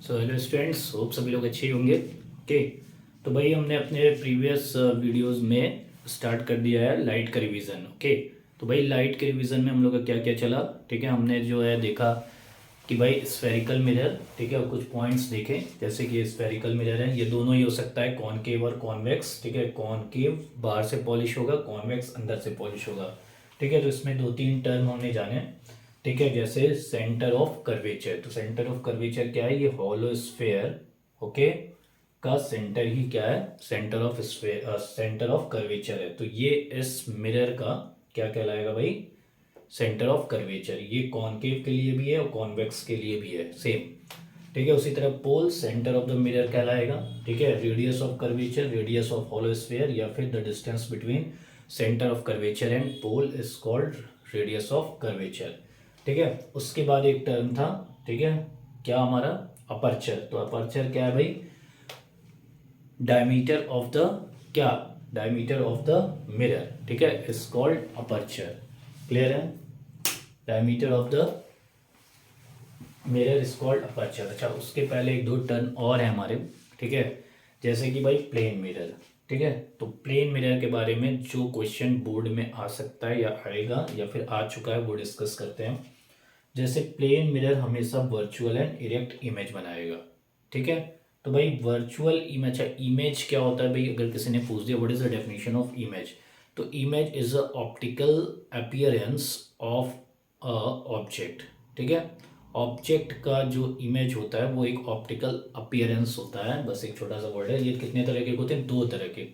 So hello students, hope सभी लोग अच्छे होंगे। ओके, तो भाई हमने अपने प्रीवियस वीडियोस में स्टार्ट कर दिया है लाइट का रिवीजन। ओके, तो भाई लाइट के रिवीजन में हम लोग का क्या क्या चला। ठीक है, हमने जो है देखा कि भाई स्फेरिकल मिरर, ठीक है, और कुछ पॉइंट्स देखे जैसे कि स्फेरिकल मिरर है, ये दोनों ही हो सकता है, कॉनकेव और कॉन्वेक्स। ठीक है, कॉनकेव बाहर से पॉलिश होगा, कॉन्वेक्स अंदर से पॉलिश होगा। ठीक है, तो इसमें दो तीन टर्म हमने जाने। ठीक है, जैसे सेंटर ऑफ कर्वेचर, तो सेंटर ऑफ कर्वेचर क्या है, ये हॉलो स्फेयर ओके का सेंटर ही क्या है, centre of sphere, centre of curvature है। तो ये इस मिरर का क्या कहलाएगा भाई, सेंटर ऑफ कर्वेचर। ये कॉनकेव के लिए भी है और कॉन्वेक्स के लिए भी है सेम। ठीक है, उसी तरह pole centre of the mirror कहलाएगा। ठीक है, radius of curvature, radius of hollow sphere, या फिर the distance between centre of curvature and pole is called radius of curvature. ठीक है, उसके बाद एक टर्म था, ठीक है, क्या हमारा अपर्चर। तो अपर्चर क्या है भाई, डायमीटर ऑफ द, क्या, डायमीटर ऑफ द मिरर। ठीक है, इज कॉल्ड अपर्चर। क्लियर है, diameter of the mirror is called aperture. अच्छा, उसके पहले एक दो टर्म और है हमारे। ठीक है, जैसे कि भाई प्लेन मिरर। ठीक है, तो प्लेन मिरर के बारे में जो क्वेश्चन बोर्ड में आ सकता है या आएगा या फिर आ चुका है वो डिस्कस करते हैं। जैसे प्लेन मिरर हमेशा वर्चुअल एंड इरेक्ट इमेज बनाएगा। ठीक है, तो भाई वर्चुअल इमेज, इमेज क्या होता है भाई, अगर किसी ने पूछ दिया what is the definition of image, तो image is a optical appearance of a object. ठीक है, ऑब्जेक्ट का जो इमेज होता है वो एक ऑप्टिकल अपीयरेंस होता है, बस एक छोटा सा वर्ड है। ये कितने तरह के होते हैं, दो तरह के,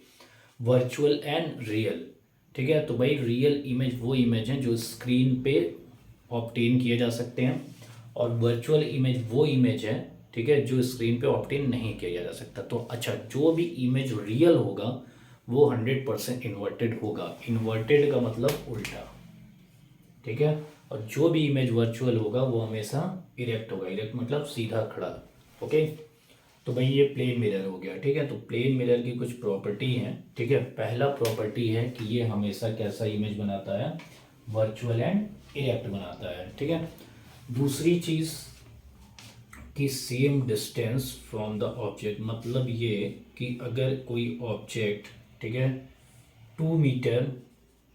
वर्चुअल एंड रियल। ठीक है, तो भाई रियल इमेज वो इमेज है जो स्क्रीन पे ऑब्टेन किए जा सकते हैं, और वर्चुअल इमेज वो इमेज है, ठीक है, जो स्क्रीन पे ऑब्टेन नहीं किया जा सकता। तो अच्छा, जो भी इमेज रियल होगा वो 100% इन्वर्टेड होगा। इन्वर्टेड का मतलब उल्टा। ठीक है, और जो भी इमेज वर्चुअल होगा वो हमेशा इरेक्ट होगा। इरेक्ट मतलब सीधा खड़ा। ओके, तो भाई ये प्लेन मिरर हो गया। ठीक है, तो प्लेन मिरर की कुछ प्रॉपर्टी हैं। ठीक है, पहला प्रॉपर्टी है कि ये हमेशा कैसा इमेज बनाता है, वर्चुअल एंड इरेक्ट बनाता है। ठीक है, दूसरी चीज़ कि same distance from the object, मतलब ये कि अगर कोई ऑब्जेक्ट, ठीक है, 2 metre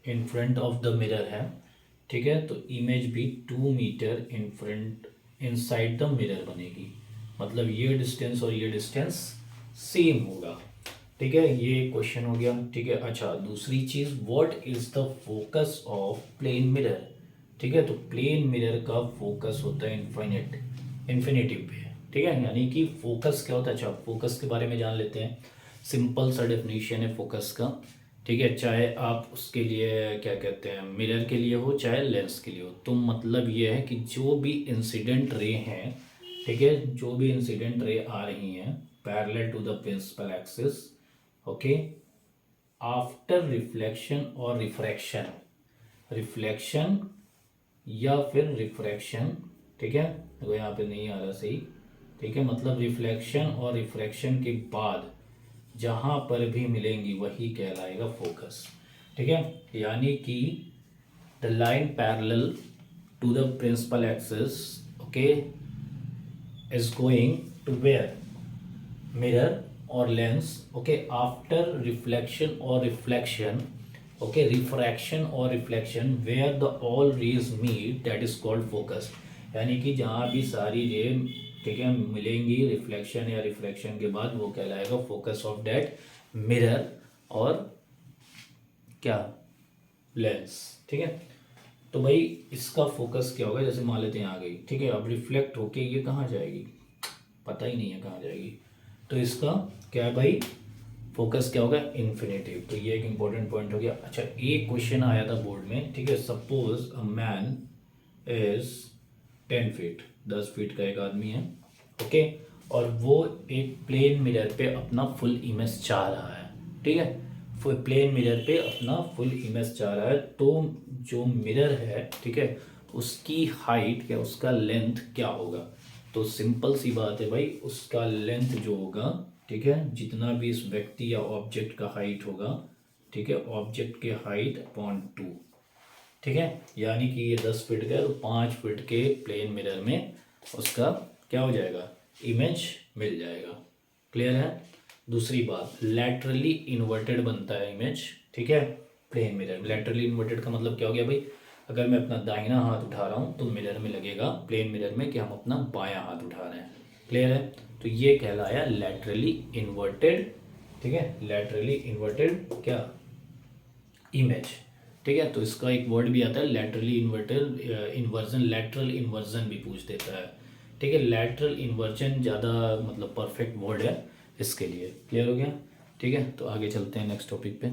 in front of the mirror है, ठीक है, तो इमेज भी 2 metre in front inside the mirror बनेगी। मतलब ये डिस्टेंस और ये डिस्टेंस सेम होगा। ठीक है, ये क्वेश्चन हो गया। ठीक है, अच्छा, दूसरी चीज़, what is the focus of plane mirror. ठीक है, तो प्लेन मिरर का फोकस होता है इन्फिनिटिव पे। ठीक है, यानी कि फोकस क्या होता है। अच्छा, फोकस के बारे में जान लेते हैं। सिंपल सा डेफिनेशन है फोकस का। ठीक है, चाहे आप उसके लिए क्या कहते हैं, मिरर के लिए हो चाहे लेंस के लिए हो, तो मतलब ये है कि जो भी इंसिडेंट रे हैं, ठीक है, जो भी इंसिडेंट रे आ रही हैं parallel to the principal axis, okay, after reflection और रिफ्रैक्शन, रिफ्लेक्शन या फिर रिफ्रैक्शन, ठीक है, देखो यहाँ पे नहीं आ रहा सही। ठीक है, मतलब रिफ्लेक्शन और रिफ्रैक्शन के बाद जहाँ पर भी मिलेंगी वही कहलाएगा फोकस। ठीक है, यानी कि the line parallel to the principal axis, okay, is going to where, mirror और लेंस, ओके, आफ्टर रिफ्लेक्शन और रिफ्लेक्शन, ओके, रिफ्रैक्शन और reflection, where the all rays meet that is called focus. यानी कि जहाँ भी सारी रे, ठीक है, मिलेंगी रिफ्लेक्शन या रिफ्रैक्शन के बाद, वो कहलाएगा फोकस ऑफ दैट मिरर और क्या, लेंस। ठीक है, तो भाई इसका फोकस क्या होगा, जैसे मान लेते हैं आ गई, ठीक है, अब रिफ्लेक्ट होके ये कहाँ जाएगी, पता ही नहीं है कहाँ जाएगी, तो इसका क्या है भाई, फोकस क्या होगा, इन्फिनेटिव। तो ये एक इंपॉर्टेंट पॉइंट हो गया। अच्छा, एक क्वेश्चन आया था बोर्ड में, ठीक है, suppose a man is 10 feet, 10 feet का एक आदमी है, ओके, और वो एक प्लेन मिरर पे अपना फुल इमेज चाह रहा है। ठीक है, प्लेन मिरर पे अपना फुल इमेज चाह रहा है, तो जो मिरर है, ठीक है, उसकी हाइट या उसका लेंथ क्या होगा। तो सिंपल सी बात है भाई, उसका लेंथ जो होगा, ठीक है, जितना भी इस व्यक्ति या ऑब्जेक्ट का हाइट होगा, ठीक है, ऑब्जेक्ट के हाइट अपॉन 2। ठीक है, यानी कि ये 10 फीट का है, तो 5 फीट के प्लेन मिरर में उसका क्या हो जाएगा, इमेज मिल जाएगा। क्लियर है। दूसरी बात, लैटरली इन्वर्टेड बनता है इमेज, ठीक है, प्लेन मिरर। लैटरली इन्वर्टेड का मतलब क्या हो गया भाई, अगर मैं अपना दाहिना हाथ उठा रहा हूँ तो मिरर में लगेगा, प्लेन मिरर में, कि हम अपना बायां हाथ उठा रहे हैं। क्लियर है। तो ये कहलाया लैटरली इन्वर्टेड, ठीक है, लैटरली इन्वर्टेड क्या, इमेज। ठीक है, तो इसका एक वर्ड भी आता है laterally inverted, inversion, lateral inversion भी पूछ देता है। ठीक है, लैटरल इन्वर्जन ज़्यादा मतलब परफेक्ट वर्ड है इसके लिए। क्लियर हो गया। ठीक है, तो आगे चलते हैं नेक्स्ट टॉपिक पे।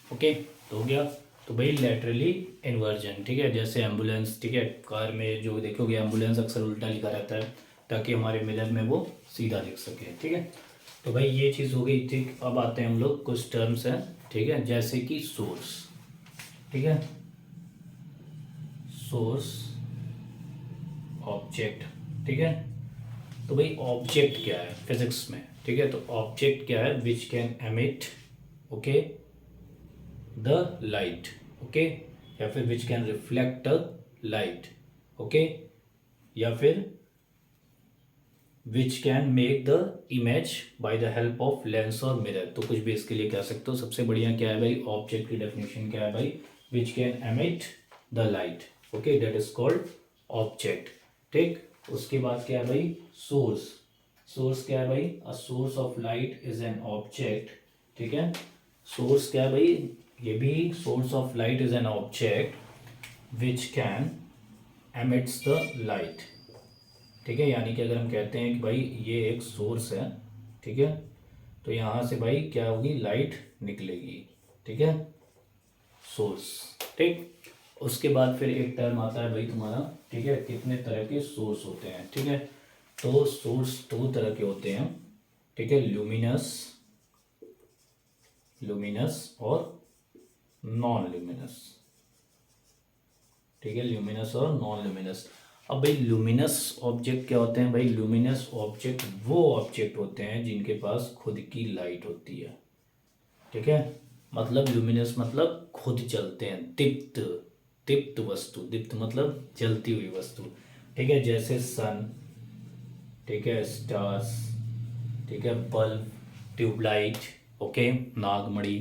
ओके, तो हो गया। तो भाई लैटरली इन्वर्जन, ठीक है, जैसे एम्बुलेंस, ठीक है, कार में जो देखोगे एम्बुलेंस अक्सर उल्टा लिखा रहता है ताकि हमारे मिरर में वो सीधा दिख सके। ठीक है, तो भाई ये चीज़ हो गई। ठीक, अब आते हैं हम लोग कुछ टर्म्स हैं, ठीक है, जैसे कि सोर्स, ठीक है, सोर्स, ऑब्जेक्ट, ठीक है। तो भाई ऑब्जेक्ट क्या है फिजिक्स में, ठीक है, तो ऑब्जेक्ट क्या है, which can emit, okay, the light, okay, या फिर which can reflect the light, okay, या फिर which can make the image by the help of lens और मिरर। तो कुछ भी इसके लिए कह सकते हो। सबसे बढ़िया क्या है भाई, ऑब्जेक्ट की डेफिनेशन क्या है भाई, which can emit the light, okay, that is called object. ठीक, उसके बाद क्या है भाई, सोर्स। सोर्स क्या है भाई, a source of light is an object, ठीक है। सोर्स क्या है भाई, ये भी source of light is an object which can emits the light, ठीक है। यानी कि अगर हम कहते हैं कि भाई ये एक सोर्स है, ठीक है, तो यहाँ से भाई क्या होगी, लाइट निकलेगी, ठीक है, सोर्स। ठीक, उसके बाद फिर एक टर्म आता है भाई तुम्हारा, ठीक है, कितने तरह के सोर्स होते हैं, ठीक है। तो सोर्स दो तरह के होते हैं, ठीक है, ल्यूमिनस, ल्यूमिनस और नॉन ल्यूमिनस, ठीक है, ल्यूमिनस और नॉन ल्यूमिनस। अब भाई ल्यूमिनस ऑब्जेक्ट क्या होते हैं भाई, ल्यूमिनस ऑब्जेक्ट वो ऑब्जेक्ट होते हैं जिनके पास खुद की लाइट होती है, ठीक है। मतलब ल्यूमिनस मतलब खुद चलते हैं, दीप्त, दीप्त वस्तु, दीप्त मतलब जलती हुई वस्तु, ठीक है, जैसे सन, ठीक है, स्टार्स, ठीक है, बल्ब, ट्यूबलाइट, ओके, नागमणि,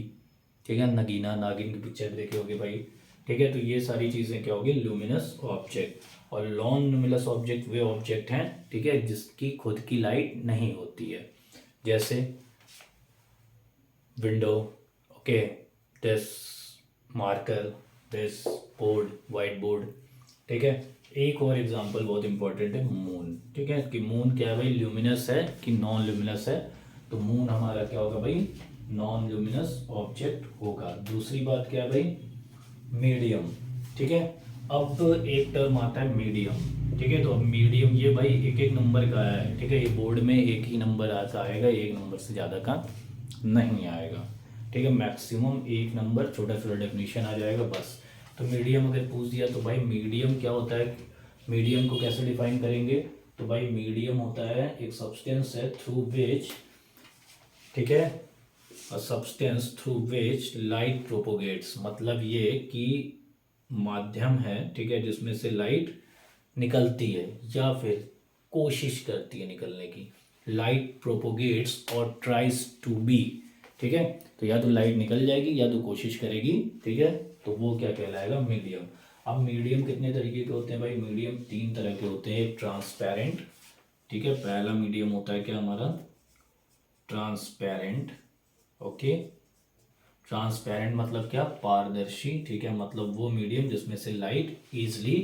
ठीक है, नगीना, नागिन की पिक्चर देखे होगे भाई, ठीक है। तो ये सारी चीज़ें क्या होगी, ल्यूमिनस ऑब्जेक्ट। और नॉन ल्यूमिनस ऑब्जेक्ट वे ऑब्जेक्ट हैं, ठीक है, जिसकी खुद की लाइट नहीं होती है, जैसे window, okay, desk, marker, desk, board, white board, ठीक है। एक और एग्जांपल बहुत इंपॉर्टेंट है, मून, ठीक है, कि मून क्या है भाई, ल्यूमिनस है कि नॉन ल्यूमिनस है। तो मून हमारा क्या होगा भाई, नॉन ल्यूमिनस ऑब्जेक्ट होगा। दूसरी बात क्या है भाई, मीडियम, ठीक है। अब एक टर्म आता है मीडियम, ठीक है, तो अब मीडियम ये भाई एक एक नंबर का है, ठीक है, ये बोर्ड में एक ही नंबर आता आएगा, एक नंबर से ज़्यादा का नहीं आएगा, ठीक है, मैक्सिमम एक नंबर, छोटा छोटा डेफिनेशन आ जाएगा बस। तो मीडियम अगर पूछ दिया तो भाई मीडियम क्या होता है, मीडियम को कैसे डिफाइन करेंगे, तो भाई मीडियम होता है एक सब्सटेंस है थ्रू विच, ठीक है, a substance through which light propagates, मतलब ये कि माध्यम है, ठीक है, जिसमें से लाइट निकलती है या फिर कोशिश करती है निकलने की। लाइट प्रोपोगेट्स और ट्राइज टू बी, ठीक है, तो या तो लाइट निकल जाएगी या तो कोशिश करेगी, ठीक है, तो वो क्या कहलाएगा, मीडियम। अब मीडियम कितने तरीके के होते हैं भाई, मीडियम तीन तरह के होते हैं। एक ट्रांसपेरेंट, ठीक है, पहला मीडियम होता है क्या हमारा, ट्रांसपेरेंट, ओके, ट्रांसपेरेंट मतलब क्या, पारदर्शी, ठीक है, मतलब वो मीडियम जिसमें से लाइट इजीली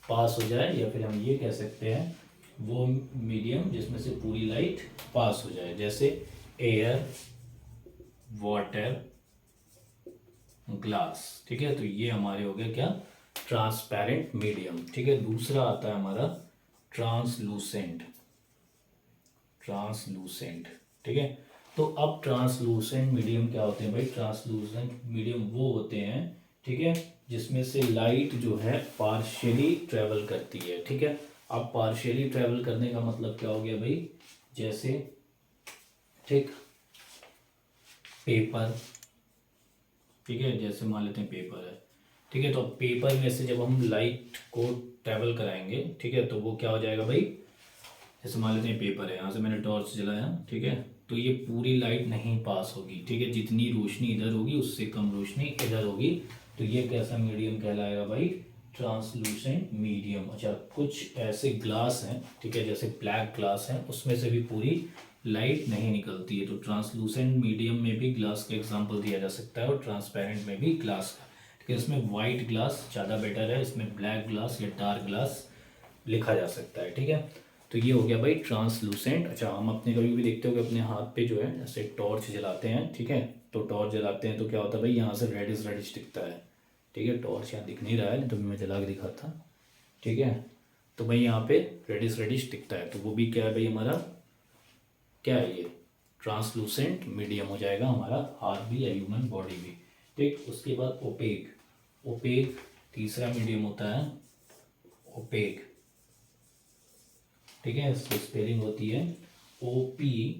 पास हो जाए, या फिर हम ये कह सकते हैं वो मीडियम जिसमें से पूरी लाइट पास हो जाए, जैसे एयर, वाटर, ग्लास, ठीक है। तो ये हमारे हो गए क्या, ट्रांसपेरेंट मीडियम, ठीक है। दूसरा आता है हमारा ट्रांसलूसेंट, ट्रांसलूसेंट, ठीक है। तो अब ट्रांसलूसेंट मीडियम क्या होते हैं भाई, ट्रांसलूसेंट मीडियम वो होते हैं, ठीक है, जिसमें से लाइट जो है पार्शियली ट्रेवल करती है, ठीक है। अब पार्शियली ट्रेवल करने का मतलब क्या हो गया भाई, जैसे, ठीक, पेपर, ठीक है, जैसे मान लेते हैं पेपर है, ठीक है, तो पेपर में से जब हम लाइट को ट्रेवल कराएंगे, ठीक है, तो वो क्या हो जाएगा भाई, जैसे मान लेते हैं पेपर है, यहाँ से मैंने टॉर्च जलाया, ठीक है, तो ये पूरी लाइट नहीं पास होगी, ठीक है, जितनी रोशनी इधर होगी उससे कम रोशनी इधर होगी, तो ये कैसा मीडियम कहलाएगा भाई, ट्रांसलूसेंट मीडियम। अच्छा, कुछ ऐसे ग्लास हैं, ठीक है, जैसे ब्लैक ग्लास है, उसमें से भी पूरी लाइट नहीं निकलती है, तो ट्रांसलूसेंट मीडियम में भी ग्लास का एग्जांपल दिया जा सकता है और ट्रांसपेरेंट में भी ग्लास का, ठीक है। इसमें वाइट ग्लास ज़्यादा बेटर है, इसमें ब्लैक ग्लास या डार्क ग्लास लिखा जा सकता है, ठीक है। तो ये हो गया भाई ट्रांसलूसेंट। अच्छा, हम अपने कभी भी देखते हो कि अपने हाथ पे जो है जैसे टॉर्च जलाते हैं, ठीक है, तो टॉर्च जलाते हैं तो क्या होता है भाई, यहाँ से रेडिश रेडिश दिखता है, ठीक है, टॉर्च यहाँ दिख नहीं रहा है तो मैं जला के दिखाता, ठीक है, तो भाई यहाँ पे रेडिश रेडिश दिखता है, तो वो भी क्या है भाई हमारा, क्या है ये, ट्रांसलूसेंट मीडियम हो जाएगा हमारा हाथ भी या ह्यूमन बॉडी भी, ठीक। उसके बाद ओपेक, ओपेक तीसरा मीडियम होता है, ओपेक, ठीक है, इसकी स्पेलिंग होती है OPAQUE,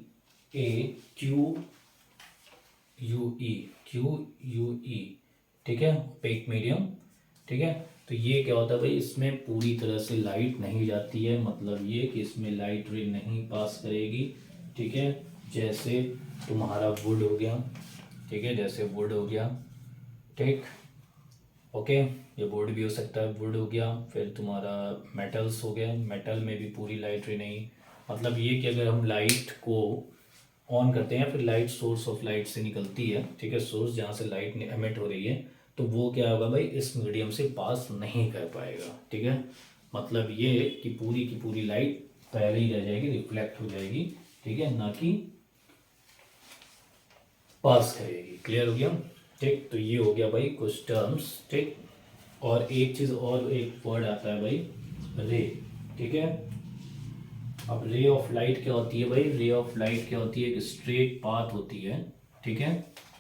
ठीक है, ओपेक मीडियम, ठीक है। तो ये क्या होता है भाई, इसमें पूरी तरह से लाइट नहीं जाती है, मतलब ये कि इसमें लाइट रे नहीं पास करेगी, ठीक है, जैसे तुम्हारा वुड हो गया, ठीक है, जैसे वुड हो गया, ठीक, ओके, ये वुड भी हो सकता है, वुड हो गया, फिर तुम्हारा मेटल्स हो गया, मेटल में भी पूरी लाइट रे नहीं, मतलब ये कि अगर हम लाइट को ऑन करते हैं, फिर लाइट सोर्स ऑफ लाइट से निकलती है, ठीक है, सोर्स जहाँ से लाइट एमिट हो रही है, तो वो क्या होगा भाई, इस मीडियम से पास नहीं कर पाएगा, ठीक है, मतलब ये कि पूरी की पूरी लाइट पहले ही रह जाएगी, रिफ्लेक्ट हो जाएगी, ठीक है, ना कि पास करेगी। क्लियर हो गया, ठीक। तो ये हो गया भाई कुछ टर्म्स, ठीक। और एक चीज़ और, एक वर्ड आता है भाई रे, ठीक है। अब रे ऑफ लाइट क्या होती है भाई, रे ऑफ लाइट क्या होती है, एक स्ट्रेट पाथ होती है, ठीक है,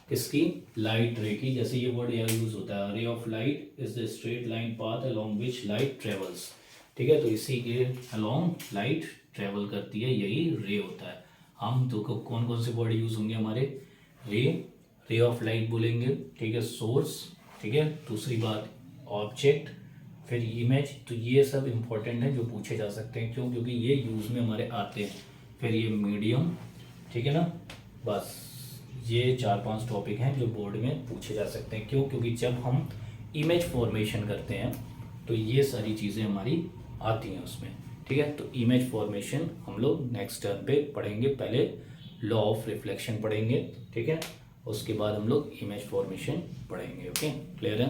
किसकी, लाइट रे की, जैसे ये वर्ड यहाँ यूज होता है, ray of light is the straight line path along which light travels, ठीक है, तो इसी के अलोंग लाइट ट्रेवल करती है, यही रे होता है। हम तो कौन कौन से वर्ड यूज होंगे हमारे, रे, रे ऑफ लाइट बोलेंगे, ठीक है, सोर्स, ठीक है, दूसरी बात ऑब्जेक्ट, फिर इमेज, तो ये सब इंपॉर्टेंट है जो पूछे जा सकते हैं, क्यों, क्योंकि ये यूज़ में हमारे आते हैं। फिर ये मीडियम, ठीक है ना, बस ये 4-5 टॉपिक हैं जो बोर्ड में पूछे जा सकते हैं, क्यों, क्योंकि जब हम इमेज फॉर्मेशन करते हैं तो ये सारी चीज़ें हमारी आती हैं उसमें, ठीक है। तो इमेज फॉर्मेशन हम लोग नेक्स्ट टर्म पे पढ़ेंगे, पहले लॉ ऑफ रिफ्लेक्शन पढ़ेंगे, ठीक है, उसके बाद हम लोग इमेज फॉर्मेशन पढ़ेंगे, ओके, क्लियर है।